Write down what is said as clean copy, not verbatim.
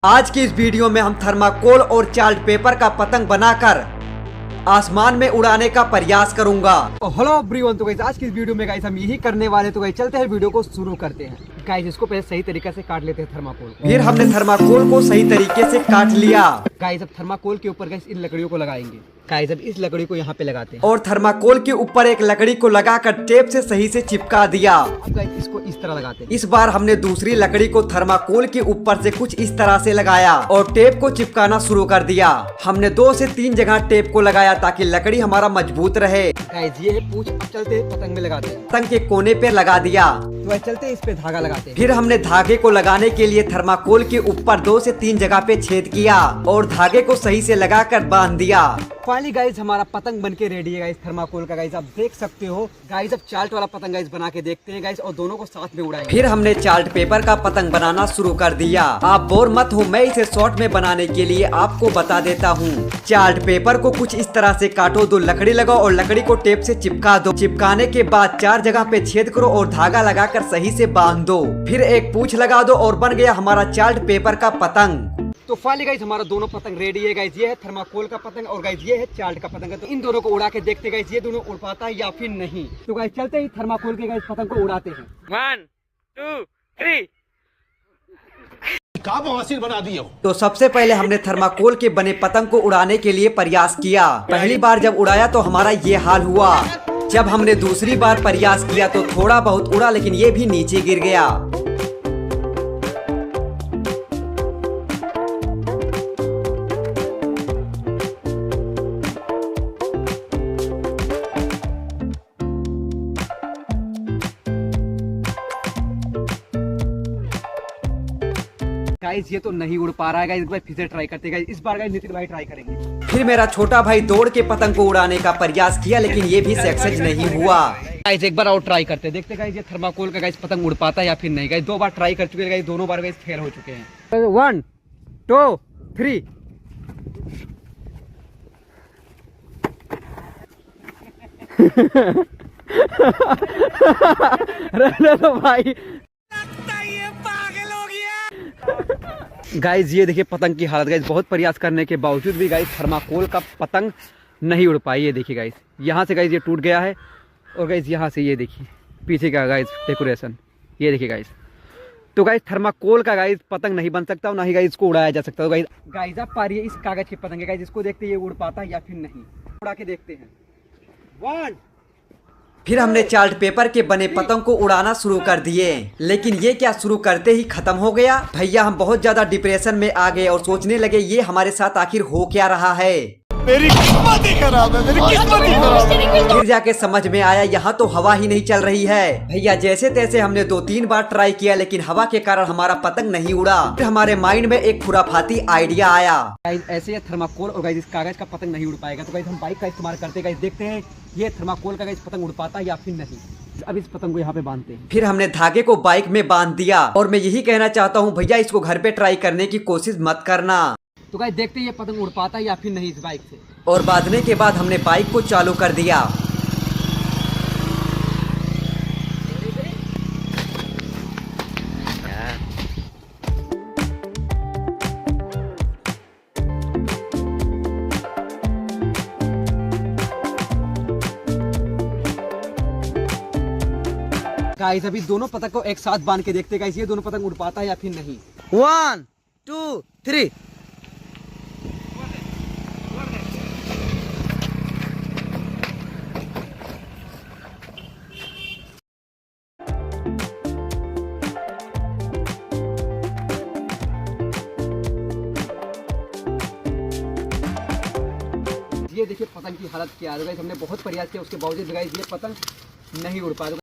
आज की इस वीडियो में हम थर्माकोल और चार्ट पेपर का पतंग बनाकर आसमान में उड़ाने का प्रयास करूंगा। हेलो एवरीवन, तो गाइस आज की इस वीडियो में गाइस हम यही करने वाले। तो गाइस चलते हैं, वीडियो को शुरू करते हैं। गाइस इसको पहले सही तरीके से काट लेते हैं थर्माकोल। फिर हमने थर्माकोल को सही तरीके से काट लिया। गाइस अब थर्माकोल के ऊपर गाइस इन लकड़ियों को लगाएंगे। गाइस अब इस लकड़ी को यहाँ पे लगाते हैं और थर्माकोल के ऊपर एक लकड़ी को लगाकर टेप से सही से चिपका दिया। अब गाइस इसको इस तरह लगाते हैं। इस बार हमने दूसरी लकड़ी को थर्माकोल के ऊपर से कुछ इस तरह से लगाया और टेप को चिपकाना शुरू कर दिया। हमने 2 से 3 जगह टेप को लगाया ताकि लकड़ी हमारा मजबूत रहे। गाइस ये है पूंछ। अब चलते हैं पतंग में लगाते हैं। पतंग के कोने पे लगा दिया। तो चलते हैं इस पे धागा लगाते हैं। फिर हमने धागे को लगाने के लिए थर्माकोल के ऊपर 2 से 3 जगह पे छेद किया और धागे को सही से लगाकर बांध दिया। फाइनली गाइस हमारा पतंग बनके रेडी है गाइस थर्माकोल का। गाइस आप देख सकते हो। गाइस अब चार्ट वाला पतंग गाइस बना के देखते हैं गाइस और दोनों को साथ में उड़ाएंगे। फिर हमने चार्ट पेपर का पतंग बनाना शुरू कर दिया। आप बोर मत हो, मैं इसे शॉर्ट में बनाने के लिए आपको बता देता हूँ। चार्ट पेपर को कुछ इस तरह से काटो, 2 लकड़ी लगाओ और लकड़ी को टेप से चिपका दो। चिपकाने के बाद 4 जगह पे छेद करो और धागा लगाकर सही से बांध दो। फिर एक पूंछ लगा दो और बन गया हमारा चार्ट पेपर का पतंग। तो फाइनली गाइस हमारा दोनों पतंग रेडी है गाइस। ये है थर्माकोल का पतंग और गाइस ये है चार्ट का पतंग। तो इन दोनों को उड़ा के देखते गाइस ये दोनों उड़ पाता है या फिर नहीं। तो गाइस चलते ही थर्माकोल के गाइस पतंग को उड़ाते हैं। 1 2 3। का बवासीर बना दिया। तो सबसे पहले हमने थर्माकोल के बने पतंग को उड़ाने के लिए प्रयास किया। पहली बार जब उड़ाया तो हमारा ये हाल हुआ। जब हमने दूसरी बार प्रयास किया तो थोड़ा बहुत उड़ा, लेकिन ये भी नीचे गिर गया। गाइस ये तो नहीं उड़ पा रहा है गाइस। एक बार फिर से ट्राई करते हैं गाइस। इस बार गाइस नितिन भाई ट्राई करेंगे। फिर मेरा छोटा भाई दौड़ के पतंग को उड़ाने का प्रयास किया, लेकिन ये भी सक्सेस नहीं हुआ। गाइस एक बार और ट्राई करते हैं, देखते गाइस ये थर्माकोल का गाइस पतंग उड़ पाता है या फिर नहीं। गाइस 2 बार ट्राई कर चुके हैं गाइस, दोनों बार गाइस फेल हो चुके हैं। 1 2 3। रहने दो भाई। गाइज ये देखिए पतंग की हालत। गाइज बहुत प्रयास करने के बावजूद भी गाइज थर्माकोल का पतंग नहीं उड़ पाई। ये देखिए गाइज यहाँ से गाइज ये टूट गया है और गाइज यहाँ से ये देखिए पीछे का गाइज डेकोरेशन ये देखिए गाइज। तो गाइज थर्माकोल का गाइज पतंग नहीं बन सकता और ना ही गाइज इसको उड़ाया जा सकता। तो गाइज आप पा रही है इस कागज के पतंग है गाइज, इसको देखते ये उड़ पाता है या फिर नहीं। उड़ा के देखते हैं। 1। फिर हमने चार्ट पेपर के बने पतंग को उड़ाना शुरू कर दिए, लेकिन ये क्या शुरू करते ही खत्म हो गया। भैया हम बहुत ज्यादा डिप्रेशन में आ गए और सोचने लगे ये हमारे साथ आखिर हो क्या रहा है। मेरी किस्मत ही खराब है, मेरी किस्मत ही खराब है। फिर जाके समझ में आया यहाँ तो हवा ही नहीं चल रही है। भैया जैसे तैसे हमने 2-3 बार ट्राई किया, लेकिन हवा के कारण हमारा पतंग नहीं उड़ा। फिर हमारे माइंड में एक खुराफाती आइडिया आया। ऐसे ये थर्माकोल और इस कागज का पतंग नहीं उड़ पाएगा, तो हम बाइक का इस्तेमाल करते हैं। देखते हैं ये थर्माकोल का पतंग उड़ पाता है या फिर नहीं। अब इस पतंग को यहाँ पे बांधते हैं। फिर हमने धागे को बाइक में बांध दिया और मैं यही कहना चाहता हूँ भैया इसको घर पे ट्राई करने की कोशिश मत करना। तो गाइस देखते हैं ये पतंग उड़ पाता है या फिर नहीं इस बाइक से। और बांधने के बाद हमने बाइक को चालू कर दिया। गाइस अभी दोनों पतंग को एक साथ बांध के देखते हैं गाइस ये दोनों पतंग उड़ पाता है या फिर नहीं। 1 2 3। ये देखिए पतंग की हालत क्या है। गाइस हमने बहुत प्रयास किया, उसके बावजूद गाइस ये पतंग नहीं उड़ पा रहा।